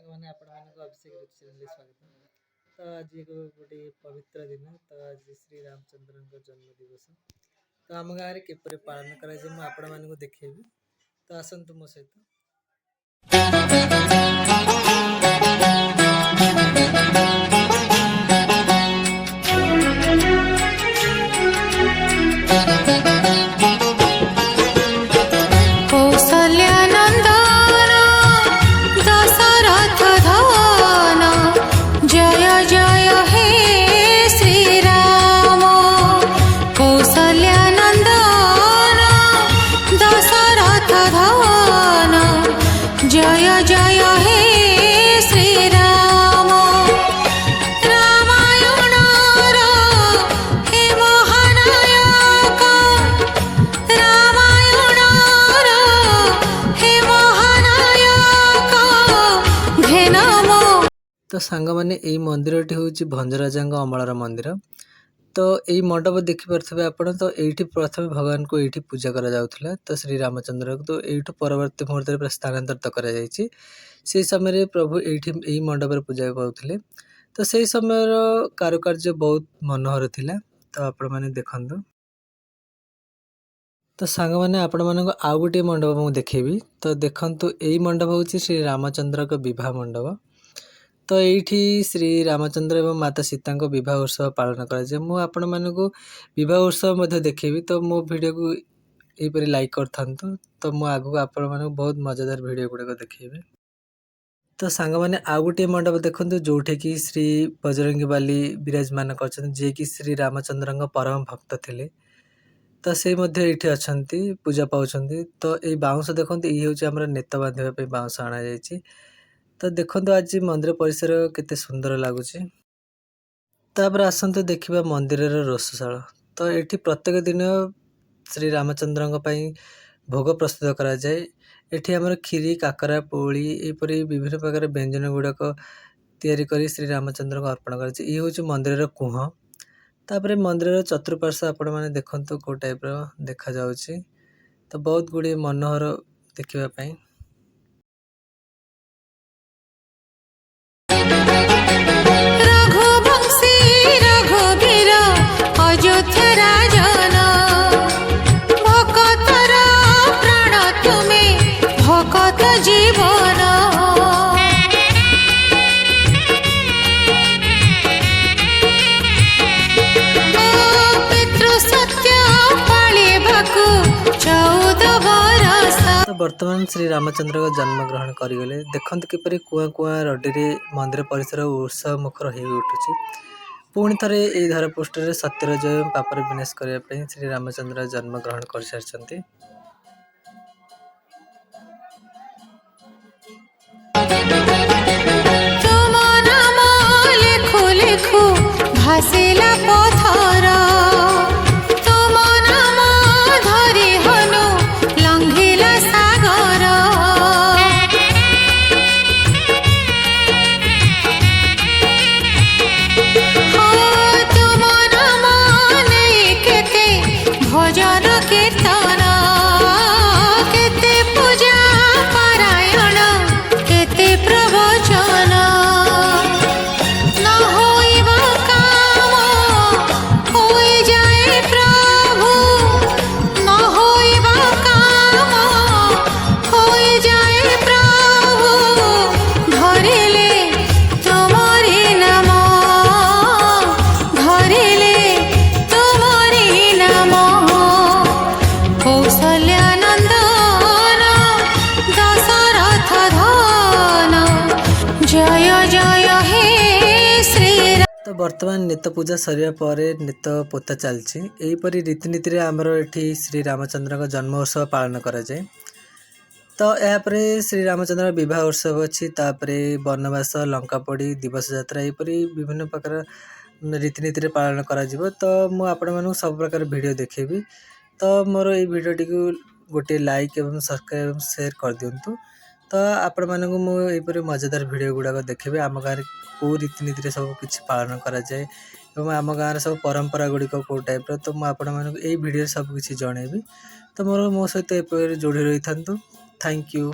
ସାଙ୍ଗମାନେ ଆପଣମାନଙ୍କୁ ଅଭିଷେକ ରୁଚି ଚ୍ୟାନେଲରେ ସ୍ୱାଗତ। ତ ଆଜି ଗୋଟେ ପବିତ୍ର ଦିନ, ତ ଆଜି ଶ୍ରୀ ରାମଚନ୍ଦ୍ରଙ୍କ ଜନ୍ମ ଦିବସ। ତ ଆମ ଗାଁରେ କିପରି ପାଳନ କରାଯାଏ ମୁଁ ଆପଣମାନଙ୍କୁ ଦେଖେଇବି। ତ ଆସନ୍ତୁ ମୋ ସହିତ। जय जय हे श्री राम रामायण हे महानायक रामायण हे महानायक घेनम। तो सांग माने एई मंदिरटी होउची भंजराजांग अमलर मंदिर। तो यही मंडप देखिपे आपण तो ये प्रथम भगवान को ये पूजा करा जाउथला। तो श्री रामचंद्र को तो ये परवर्ती मुहूर्त में स्थानांतरित करा जायछि। से समय प्रभु यही मंडप पूजा पाउथिले। तो से समय कारुकार्य बहुत मनोहर थिला। तो आपण माने देखंतु। तो सांग माने आपण मानको आउ गोटे मंडप मु देखेबी। तो देखंतु यही मंडप होउछि श्री रामचंद्र को विवाह मंडप। तो ये श्री रामचंद्र एवं माता सीता को विवाह उत्सव पालन कराए। मु आपण मानक विवाह उत्सव देखेबी। तो मो वीडियो को यहपरी लाइक करथांतु। तो मु आगु आपण मानक बहुत मजेदार वीडियो गुड़ाक देखेबी। तो सांग माने आउ गोटे मंडप देखंतु जोठे कि श्री बजरंगी बाली विराजमान करछन, जे कि श्री रामचंद्र परम भक्त थिले। तो से मध्य ये अछंती पूजा पाउछंती। तो ये बाउंस देखंतु ये होछि हमर नेत बांधिबा पे बाउंस आना जायछि। तो देखो आज मंदिर परिसर केते सुंदर लगुच। तापर आसतु देखा मंदिर रोषशाला। तो ये प्रत्येक दिन श्री रामचंद्र भोग प्रस्तुत करा जाए। एठी हमर खीरी काकरा पोली एपरी विभिन्न प्रकार व्यंजन गुड़ाक तैयारी करी श्री रामचंद्र को अर्पण कर। ये हूँ मंदिर कुह। तापर मंदिर चतुर्पार्श्व आपण मैंने देखते कौ टाइप देखा जाउछि। तो बहुत गुड़े मनोहर देखापी। तो वर्तमान श्री रामचंद्र का जन्म ग्रहण करगले। देखते किपरि कुआ कुआ रडी मंदिर परिसर उत्सव मुखर हो उठुची। पुणी थे यही धरा पृष्ठ सत्यर जय पापर विनाश करने श्री रामचंद्र जन्म ग्रहण कर सारी। तो वर्तमान नित पूजा सरिया पर नित पोता चलती। यहीपरी रीतिनीति आमर ये श्री रामचंद्र का जन्म उत्सव पालन करा जाए। तो यापर श्री रामचंद्र विवाह उत्सव अच्छी, वनवास लंकापोड़ी दिवस यात्रा यहीपरी विभिन्न प्रकार रीतिनीति पालन करा। तो मुझे आपण मानू सब प्रकार वीडियो देखेबी। तो मोर ये वीडियोटी को गोटे लाइक एवं सब्सक्राइब एवं शेयर कर दिंतु। तो आपण मानू मुझे मजेदार वीडियो गुड़ाक देखेबी। आम गाँव कौ रीतिनीति सब किसी पालन करा जाए एवं आम गाँव सब परंपरा गुड़िक कौ टाइप। तो मुझे वीडियो सब किसी जनइबी। तो मोर मो सहित जोड़ी रही था। Thank you.